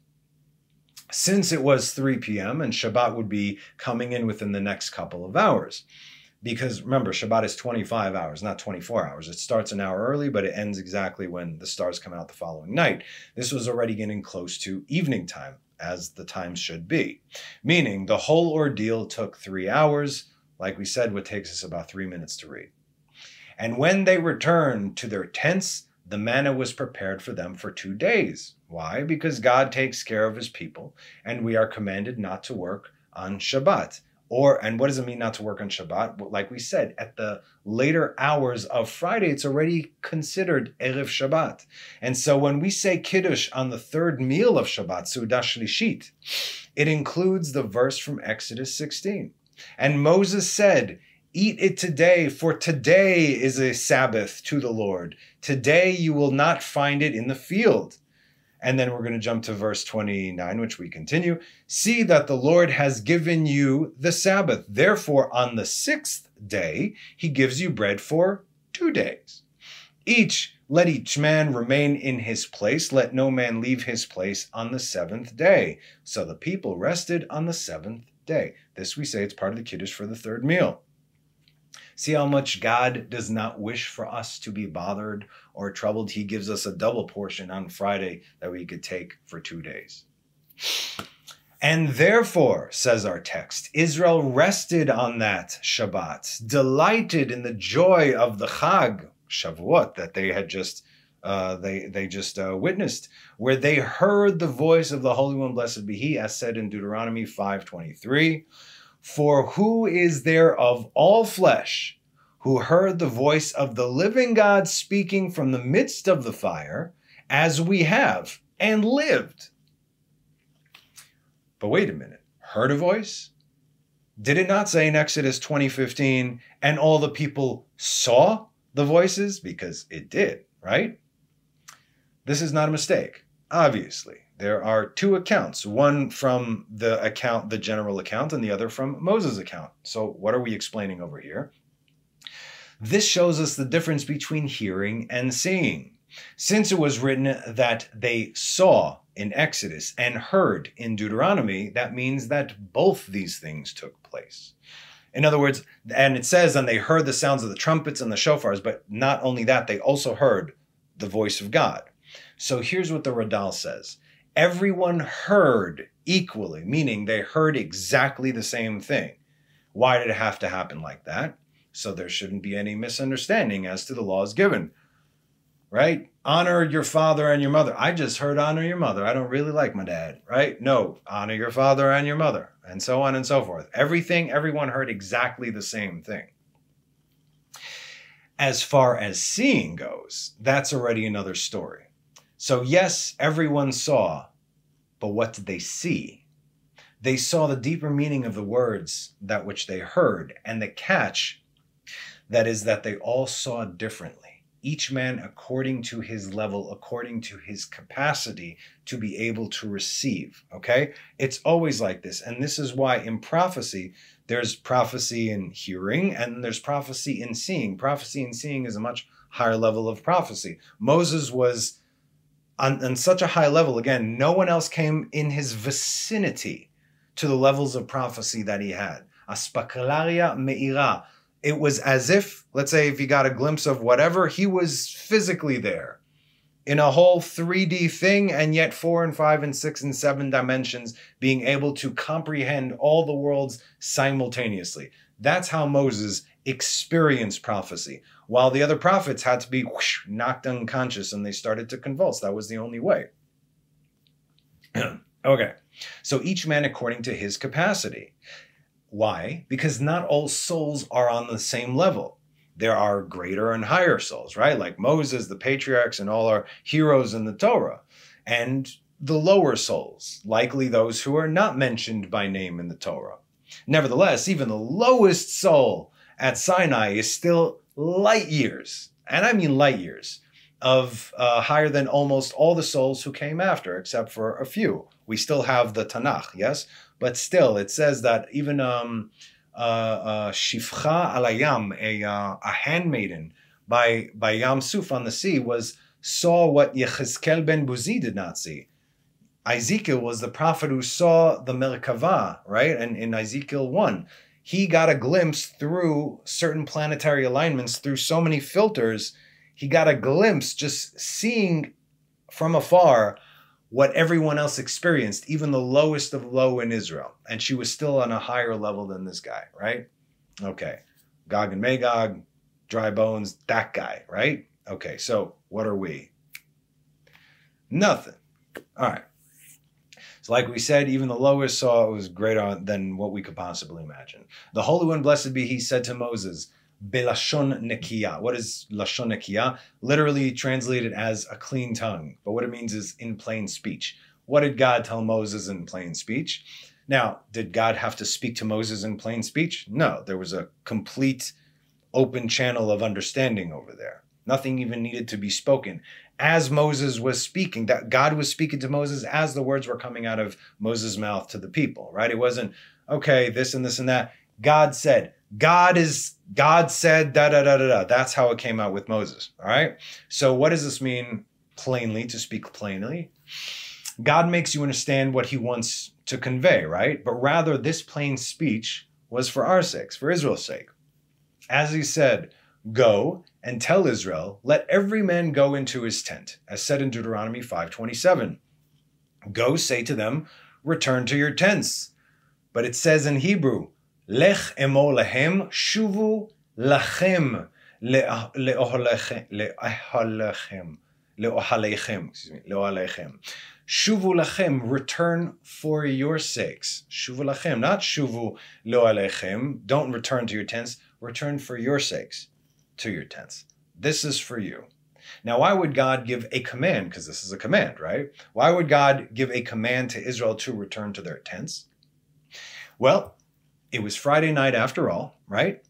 Since it was 3 p.m. and Shabbat would be coming in within the next couple of hours. Because remember, Shabbat is 25 hours, not 24 hours. It starts an hour early, but it ends exactly when the stars come out the following night. This was already getting close to evening time, as the time should be. Meaning the whole ordeal took 3 hours. Like we said, what takes us about 3 minutes to read. And when they returned to their tents, the manna was prepared for them for 2 days. Why? Because God takes care of his people, and we are commanded not to work on Shabbat. And what does it mean not to work on Shabbat? Like we said, at the later hours of Friday, it's already considered Erev Shabbat. And so when we say Kiddush on the third meal of Shabbat, Seudah Shlishit, it includes the verse from Exodus 16. And Moses said, eat it today, for today is a Sabbath to the Lord. Today you will not find it in the field. And then we're going to jump to verse 29, which we continue. See that the Lord has given you the Sabbath. Therefore, on the 6th day, he gives you bread for 2 days. Let each man remain in his place. Let no man leave his place on the 7th day. So the people rested on the 7th day. This we say it's part of the Kiddush for the third meal. See how much God does not wish for us to be bothered or troubled. He gives us a double portion on Friday that we could take for 2 days. And therefore, says our text, Israel rested on that Shabbat, delighted in the joy of the Chag, Shavuot, that they had just witnessed, where they heard the voice of the Holy One, blessed be He, as said in Deuteronomy 5:23. For who is there of all flesh who heard the voice of the living God speaking from the midst of the fire, as we have, and lived? But wait a minute, heard a voice? Did it not say in Exodus 20:15, and all the people saw the voices? Because it did, right? This is not a mistake, obviously. There are two accounts, one from the general account, and the other from Moses' account. So what are we explaining over here? This shows us the difference between hearing and seeing. Since it was written that they saw in Exodus and heard in Deuteronomy, that means that both these things took place. In other words, and it says, and they heard the sounds of the trumpets and the shofars, but not only that, they also heard the voice of God. So here's what the Radal says. Everyone heard equally, meaning they heard exactly the same thing. Why did it have to happen like that? So there shouldn't be any misunderstanding as to the laws given. Right? Honor your father and your mother. I just heard honor your mother. I don't really like my dad, right? No, honor your father and your mother, and so on and so forth. Everyone heard exactly the same thing. As far as seeing goes, that's already another story. So yes, everyone saw, but what did they see? They saw the deeper meaning of the words that which they heard, and the catch, that is that they all saw differently. Each man according to his level, according to his capacity to be able to receive, okay? It's always like this. And this is why in prophecy, there's prophecy in hearing and there's prophecy in seeing. Prophecy in seeing is a much higher level of prophecy. Moses was on such a high level. Again, no one else came in his vicinity to the levels of prophecy that he had. Aspakalaria meira. It was as if, let's say, if he got a glimpse of whatever, he was physically there in a whole 3D thing, and yet 4 and 5 and 6 and 7 dimensions, being able to comprehend all the worlds simultaneously. That's how Moses experienced prophecy, while the other prophets had to be knocked unconscious and they started to convulse. That was the only way. Okay, so each man according to his capacity. Why? Because not all souls are on the same level. There are greater and higher souls, right? Like Moses, the patriarchs, and all our heroes in the Torah. And the lower souls, likely those who are not mentioned by name in the Torah. Nevertheless, even the lowest soul at Sinai is still light years, and I mean light years, of higher than almost all the souls who came after, except for a few. We still have the Tanakh, yes? But still, it says that even Shifcha Alayam, a handmaiden by Yam Suf on the sea, saw what Yechezkel ben Buzi did not see. Ezekiel was the prophet who saw the Merkava, right? And in Ezekiel 1, he got a glimpse through certain planetary alignments, through so many filters. He got a glimpse just seeing from afar what everyone else experienced, even the lowest of low in Israel. And she was still on a higher level than this guy, right? Okay. Gog and Magog, dry bones, that guy, right? Okay, so what are we? Nothing. All right. So like we said, even the lowest saw it was greater than what we could possibly imagine. The Holy One, blessed be He, said to Moses, Belashon nekiya. What is lashon nekiya? Literally translated as a clean tongue. But what it means is in plain speech. What did God tell Moses in plain speech? Now, did God have to speak to Moses in plain speech? No, there was a complete open channel of understanding over there. Nothing even needed to be spoken. As Moses was speaking, that God was speaking to Moses as the words were coming out of Moses' mouth to the people, right? It wasn't, okay, this and this and that. God said, God said, da, da, da, da, da. That's how it came out with Moses, all right? So what does this mean plainly, to speak plainly? God makes you understand what he wants to convey, right? But rather, this plain speech was for our sakes, for Israel's sake. As he said, go and tell Israel, let every man go into his tent, as said in Deuteronomy 5:27. Go, say to them, return to your tents. But it says in Hebrew, Lech emo lahem, shuvu lachem leohalechem. Shuvu lachem, return for your sakes. Shuvu lachem, not shuvu leohalechem, don't return to your tents, return for your sakes to your tents. This is for you. Now, why would God give a command? Because this is a command, right? Why would God give a command to Israel to return to their tents? Well, it was Friday night after all, right?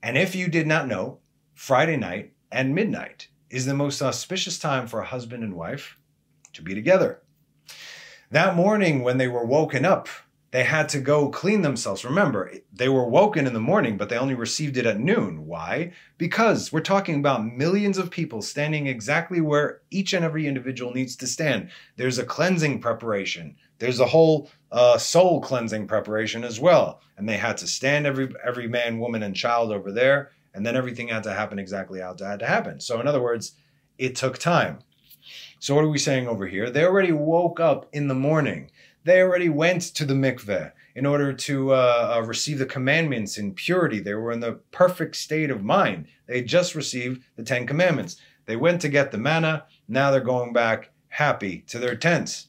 And if you did not know, Friday night and midnight is the most auspicious time for a husband and wife to be together. That morning when they were woken up, they had to go clean themselves. Remember, they were woken in the morning, but they only received it at noon. Why? Because we're talking about millions of people standing exactly where each and every individual needs to stand. There's a cleansing preparation. There's a whole soul cleansing preparation as well. And they had to stand every man, woman, and child over there. And then everything had to happen exactly how it had to happen. So in other words, it took time. So what are we saying over here? They already woke up in the morning. They already went to the mikveh in order to receive the commandments in purity. They were in the perfect state of mind. They had just received the 10 commandments. They went to get the manna. Now they're going back happy to their tents.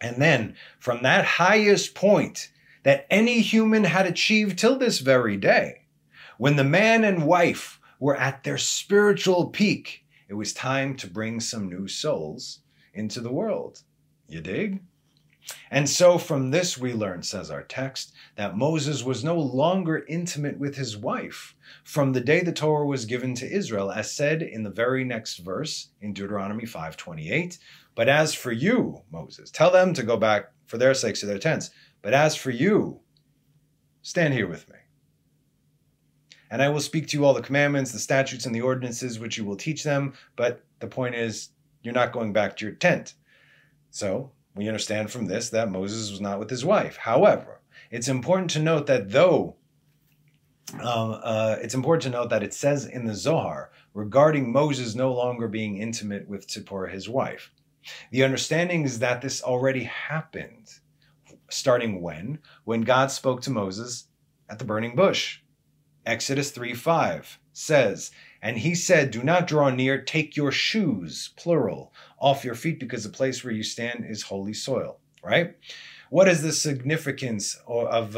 And then from that highest point that any human had achieved till this very day, when the man and wife were at their spiritual peak, it was time to bring some new souls into the world. You dig? And so from this we learn, says our text, that Moses was no longer intimate with his wife from the day the Torah was given to Israel, as said in the very next verse in Deuteronomy 5:28. But as for you, Moses, tell them to go back for their sakes to their tents. But as for you, stand here with me. And I will speak to you all the commandments, the statutes, and the ordinances which you will teach them. But the point is, you're not going back to your tent. So we understand from this that Moses was not with his wife. However, it's important to note that it says in the Zohar regarding Moses no longer being intimate with Zipporah, his wife. The understanding is that this already happened, starting when? When God spoke to Moses at the burning bush. Exodus 3:5 says, and he said, do not draw near, take your shoes, plural, off your feet, because the place where you stand is holy soil, right? What is the significance of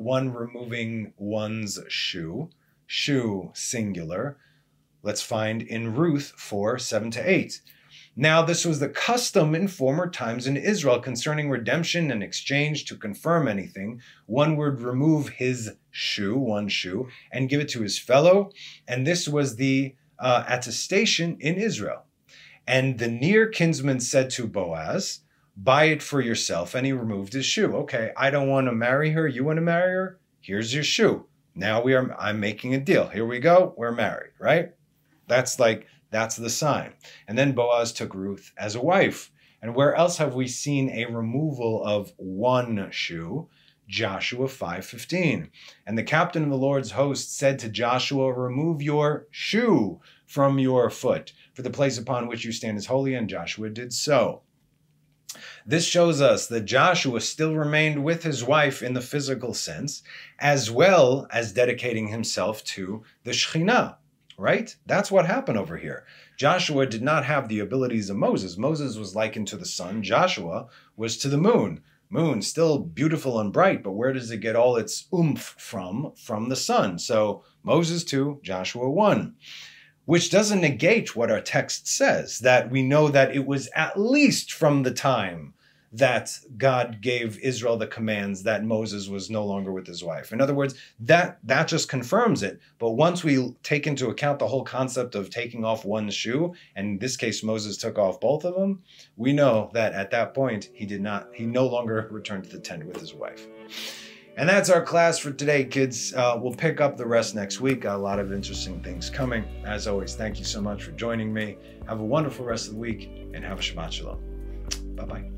one removing one's shoe? Shoe, singular. Let's find in Ruth 4:7-8. Now, this was the custom in former times in Israel concerning redemption and exchange. To confirm anything, one would remove his shoe, one shoe, and give it to his fellow. And this was the attestation in Israel. And the near kinsman said to Boaz, buy it for yourself. And he removed his shoe. Okay, I don't want to marry her. You want to marry her? Here's your shoe. Now I'm making a deal. Here we go. We're married, right? That's the sign. And then Boaz took Ruth as a wife. And where else have we seen a removal of one shoe? Joshua 5:15. And the captain of the Lord's host said to Joshua, remove your shoe from your foot, for the place upon which you stand is holy. And Joshua did so. This shows us that Joshua still remained with his wife in the physical sense, as well as dedicating himself to the Shekhinah. Right? That's what happened over here. Joshua did not have the abilities of Moses. Moses was likened to the sun. Joshua was to the moon. Moon, still beautiful and bright, but where does it get all its oomph from? From the sun. So Moses 2, Joshua 1. Which doesn't negate what our text says, that we know that it was at least from the time that God gave Israel the commands that Moses was no longer with his wife. In other words, that just confirms it. But once we take into account the whole concept of taking off one shoe, and in this case Moses took off both of them, we know that at that point he no longer returned to the tent with his wife. And that's our class for today, kids. We'll pick up the rest next week. Got a lot of interesting things coming. As always, thank you so much for joining me. Have a wonderful rest of the week and have a Shabbat Shalom. Bye-bye.